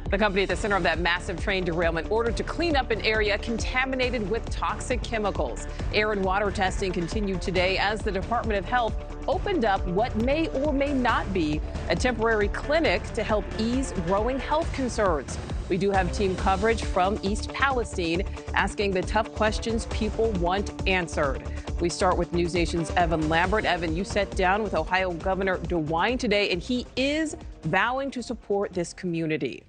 The company at the center of that massive train derailment ordered to clean up an area contaminated with toxic chemicals. Air and water testing continued today as the Department of Health opened up what may or may not be a temporary clinic to help ease growing health concerns. We do have team coverage from East Palestine asking the tough questions people want answered. We start with NewsNation's Evan Lambert. Evan, you sat down with Ohio Governor DeWine today, and he is vowing to support this community.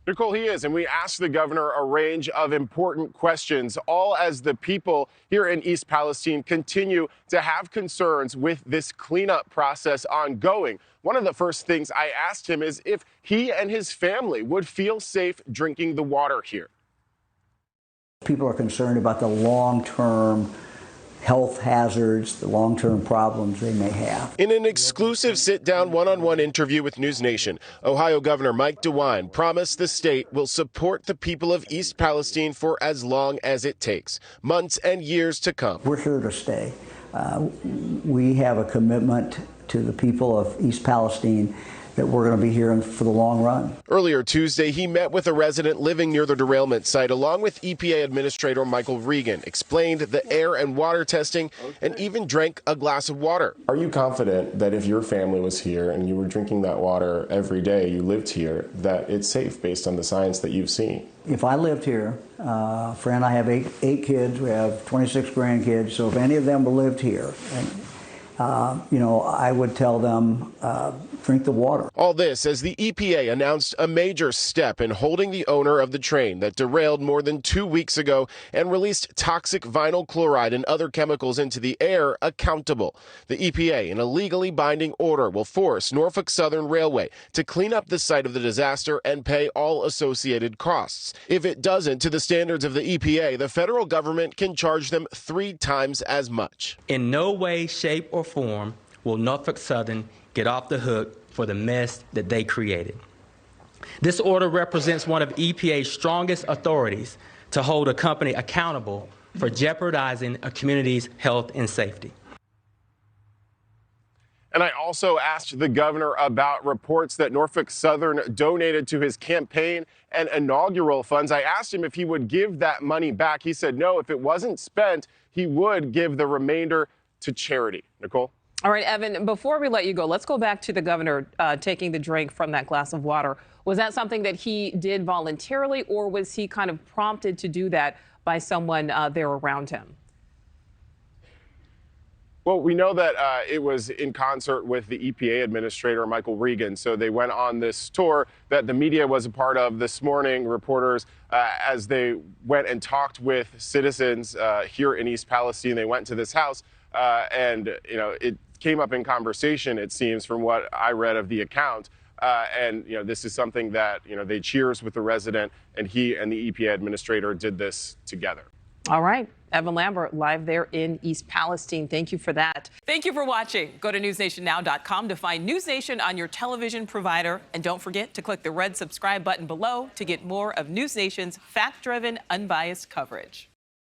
Nichole, he is, and we asked the governor a range of important questions, all as the people here in East Palestine continue to have concerns with this cleanup process ongoing. One of the first things I asked him is if he and his family would feel safe drinking the water here. People are concerned about the long-term health hazards, the long-term problems they may have. In an exclusive sit-down one-on-one interview with NewsNation, Ohio Governor Mike DeWine promised the state will support the people of East Palestine for as long as it takes, months and years to come. We're here to stay. We have a commitment to the people of East Palestine that we're going to be here for the long run. Earlier Tuesday, he met with a resident living near the derailment site along with EPA Administrator Michael Regan, explained the air and water testing, and even drank a glass of water. Are you confident that if your family was here and you were drinking that water every day, you lived here, that it's safe based on the science that you've seen? If I lived here, friend, I have eight kids, we have 26 grandkids, so if any of them lived here, I would tell them, drink the water. All this as the EPA announced a major step in holding the owner of the train that derailed more than 2 weeks ago and released toxic vinyl chloride and other chemicals into the air accountable. The EPA, in a legally binding order, will force Norfolk Southern Railway to clean up the site of the disaster and pay all associated costs. If it doesn't to the standards of the EPA, the federal government can charge them 3 times as much. In no way, shape, or form will Norfolk Southern get off the hook for the mess that they created. This order represents one of EPA's strongest authorities to hold a company accountable for jeopardizing a community's health and safety. And I also asked the governor about reports that Norfolk Southern donated to his campaign and inaugural funds. I asked him if he would give that money back. He said no, if it wasn't spent, he would give the remainder to charity. Nichole? All right, Evan, before we let you go, let's go back to the governor taking the drink from that glass of water. Was that something that he did voluntarily, or was he kind of prompted to do that by someone there around him? Well, we know that it was in concert with the EPA Administrator, Michael Regan. So they went on this tour that the media was a part of this morning. Reporters, as they went and talked with citizens here in East Palestine, they went to this house and, it came up in conversation, it seems, from what I read of the account. And, this is something that, they cheers with the resident, and he and the EPA Administrator did this together. All right. Evan Lambert, live there in East Palestine. Thank you for that. Thank you for watching. Go to newsnationnow.com to find NewsNation on your television provider. And don't forget to click the red subscribe button below to get more of NewsNation's fact-driven, unbiased coverage.